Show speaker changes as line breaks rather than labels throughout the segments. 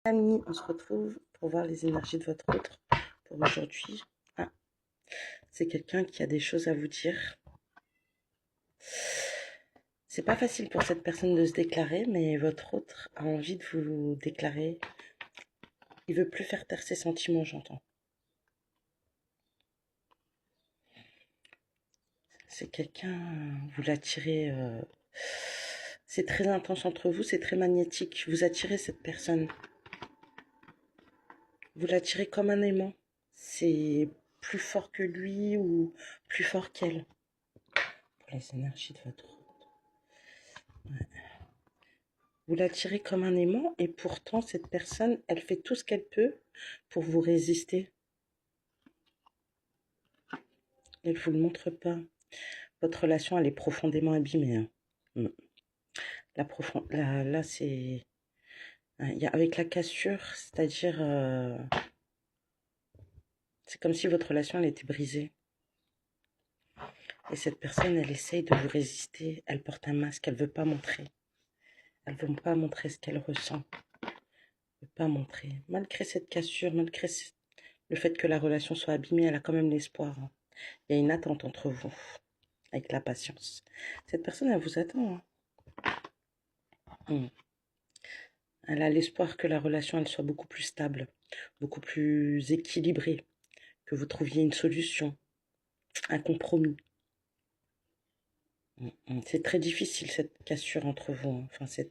Amis, on se retrouve pour voir les énergies de votre autre pour aujourd'hui. Ah, c'est quelqu'un qui a des choses à vous dire. C'est pas facile pour cette personne de se déclarer, mais votre autre a envie de vous déclarer. Il veut plus faire taire ses sentiments, j'entends. C'est quelqu'un, vous l'attirez. C'est très intense entre vous, c'est très magnétique. Vous attirez cette personne. Vous l'attirez comme un aimant. C'est plus fort que lui ou plus fort qu'elle. Pour les énergies de votre autre. Ouais. Vous l'attirez comme un aimant et pourtant cette personne, elle fait tout ce qu'elle peut pour vous résister. Elle ne vous le montre pas. Votre relation, elle est profondément abîmée. Hein. Là, c'est... avec la cassure, c'est-à-dire... c'est comme si votre relation, elle était brisée. Et cette personne, elle essaye de vous résister. Elle porte un masque, elle ne veut pas montrer. Elle ne veut pas montrer ce qu'elle ressent. Elle ne veut pas montrer. Malgré cette cassure, malgré le fait que la relation soit abîmée, elle a quand même l'espoir. Hein. Il y a une attente entre vous, avec la patience. Cette personne, elle vous attend. Hein. Elle a l'espoir que la relation, elle soit beaucoup plus stable, beaucoup plus équilibrée, que vous trouviez une solution, un compromis. C'est très difficile, cette cassure entre vous. Hein. Enfin,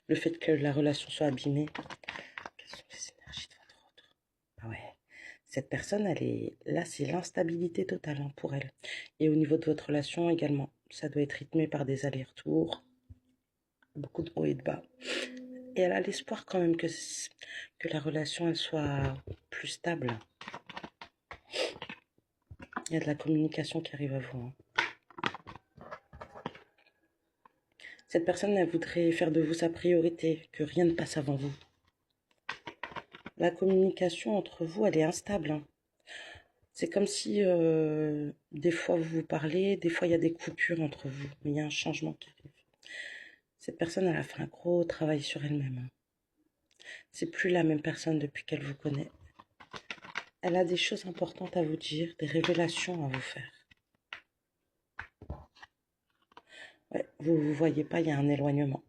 le fait que la relation soit abîmée. Quelles sont les énergies de votre autre? Ah ouais. Cette personne, elle est là, c'est l'instabilité totale hein, pour elle. Et au niveau de votre relation également, ça doit être rythmé par des allers-retours, beaucoup de hauts et de bas. Et elle a l'espoir quand même que la relation elle soit plus stable. Il y a de la communication qui arrive à vous. Hein. Cette personne, elle voudrait faire de vous sa priorité, que rien ne passe avant vous. La communication entre vous, elle est instable. Hein. C'est comme si des fois vous vous parlez, des fois il y a des coupures entre vous, mais il y a un changement qui arrive. Cette personne, elle a fait un gros travail sur elle-même. Hein. C'est plus la même personne depuis qu'elle vous connaît. Elle a des choses importantes à vous dire, des révélations à vous faire. Ouais, vous ne voyez pas, il y a un éloignement.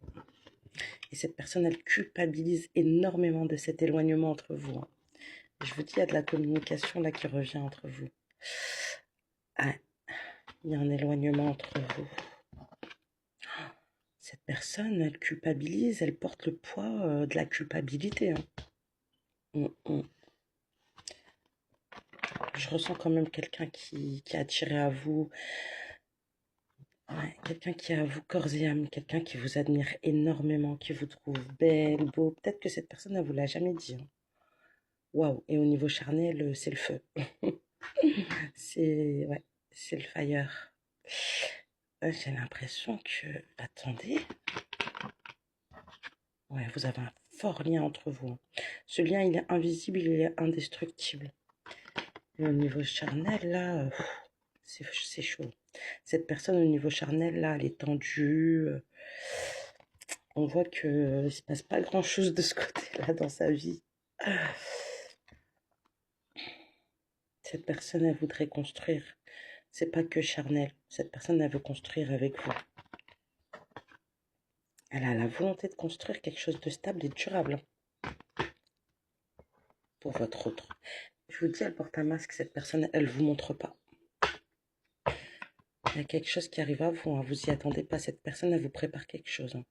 Et cette personne, elle culpabilise énormément de cet éloignement entre vous. Hein. Je vous dis, il y a de la communication là qui revient entre vous. Ah, il y a un éloignement entre vous. Cette personne, elle culpabilise, elle porte le poids de la culpabilité. Hein. Je ressens quand même quelqu'un qui est attiré à vous. Ouais, quelqu'un qui est à vous corps et âme, quelqu'un qui vous admire énormément, qui vous trouve belle, beau. Peut-être que cette personne ne vous l'a jamais dit. Hein. Waouh! Et au niveau charnel, c'est le feu. Ouais, c'est le fire. J'ai l'impression que... Attendez. Ouais, vous avez un fort lien entre vous. Hein. Ce lien, il est invisible, il est indestructible. Et au niveau charnel, là, c'est chaud. Cette personne, au niveau charnel, là, elle est tendue. On voit qu'il ne se passe pas grand-chose de ce côté-là dans sa vie. Cette personne, elle voudrait construire. C'est pas que charnel. Cette personne, elle veut construire avec vous. Elle a la volonté de construire quelque chose de stable et durable. Pour votre autre. Je vous dis, elle porte un masque. Cette personne, elle ne vous montre pas. Il y a quelque chose qui arrive à vous. Hein. Vous y attendez pas. Cette personne, elle vous prépare quelque chose. Hein.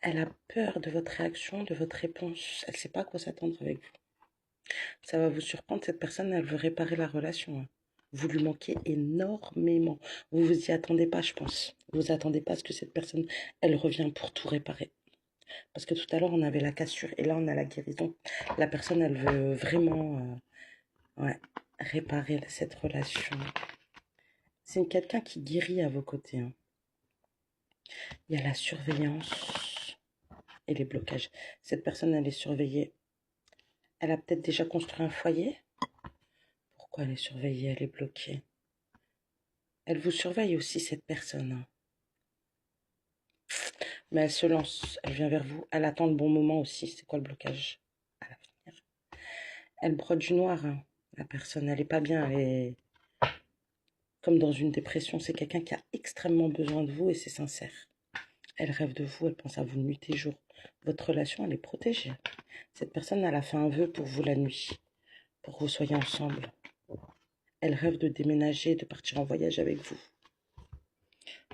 Elle a peur de votre réaction, de votre réponse. Elle ne sait pas à quoi s'attendre avec vous. Ça va vous surprendre. Cette personne, elle veut réparer la relation. Hein. Vous lui manquez énormément. Vous vous y attendez pas, je pense. Vous vous attendez pas à ce que cette personne, elle revient pour tout réparer. Parce que tout à l'heure, on avait la cassure et là, on a la guérison. La personne, elle veut vraiment réparer cette relation. C'est quelqu'un qui guérit à vos côtés. Hein. Il y a la surveillance et les blocages. Cette personne, elle est surveillée. Elle a peut-être déjà construit un foyer. Pourquoi elle est surveillée, elle est bloquée? Elle vous surveille aussi, cette personne. Hein. Mais elle se lance, elle vient vers vous, elle attend le bon moment aussi. C'est quoi le blocage à l'avenir? Elle brode du noir, hein. La personne, elle est pas bien, elle est comme dans une dépression. C'est quelqu'un qui a extrêmement besoin de vous et c'est sincère. Elle rêve de vous, elle pense à vous nuit et jour. Votre relation, elle est protégée. Cette personne, elle a fait un vœu pour vous la nuit, pour que vous soyez ensemble. Elle rêve de déménager, de partir en voyage avec vous.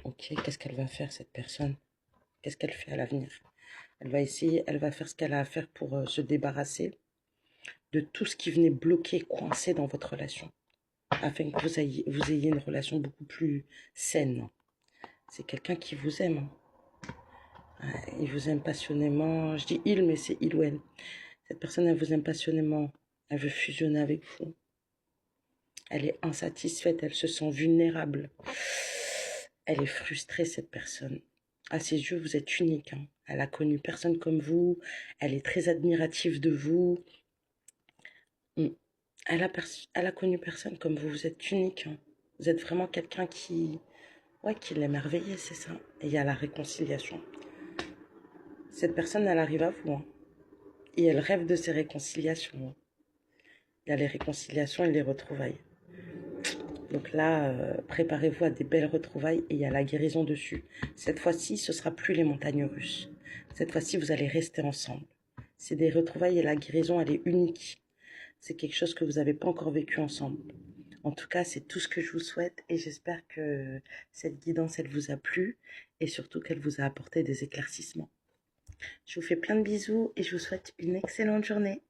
Ok, qu'est-ce qu'elle va faire, cette personne? Qu'est-ce qu'elle fait à l'avenir? Elle va essayer, elle va faire ce qu'elle a à faire pour se débarrasser de tout ce qui venait bloquer, coincer dans votre relation, afin que vous ayez une relation beaucoup plus saine. C'est quelqu'un qui vous aime. Il vous aime passionnément. Je dis il, mais c'est il ou elle. Cette personne, elle vous aime passionnément. Elle veut fusionner avec vous. Elle est insatisfaite, elle se sent vulnérable. Elle est frustrée, cette personne. À ses yeux, vous êtes unique, hein. Elle a connu personne comme vous. Elle est très admirative de vous. Mm. Elle a connu personne comme vous. Vous êtes unique, hein. Vous êtes vraiment quelqu'un qui l'émerveille, c'est ça. Et il y a la réconciliation. Cette personne, elle arrive à vous, hein. Et elle rêve de ces réconciliations, hein. Il y a les réconciliations et les retrouvailles. Donc là, préparez-vous à des belles retrouvailles et il y a la guérison dessus. Cette fois-ci, ce ne sera plus les montagnes russes. Cette fois-ci, vous allez rester ensemble. C'est des retrouvailles et la guérison, elle est unique. C'est quelque chose que vous n'avez pas encore vécu ensemble. En tout cas, c'est tout ce que je vous souhaite et j'espère que cette guidance, elle vous a plu et surtout qu'elle vous a apporté des éclaircissements. Je vous fais plein de bisous et je vous souhaite une excellente journée.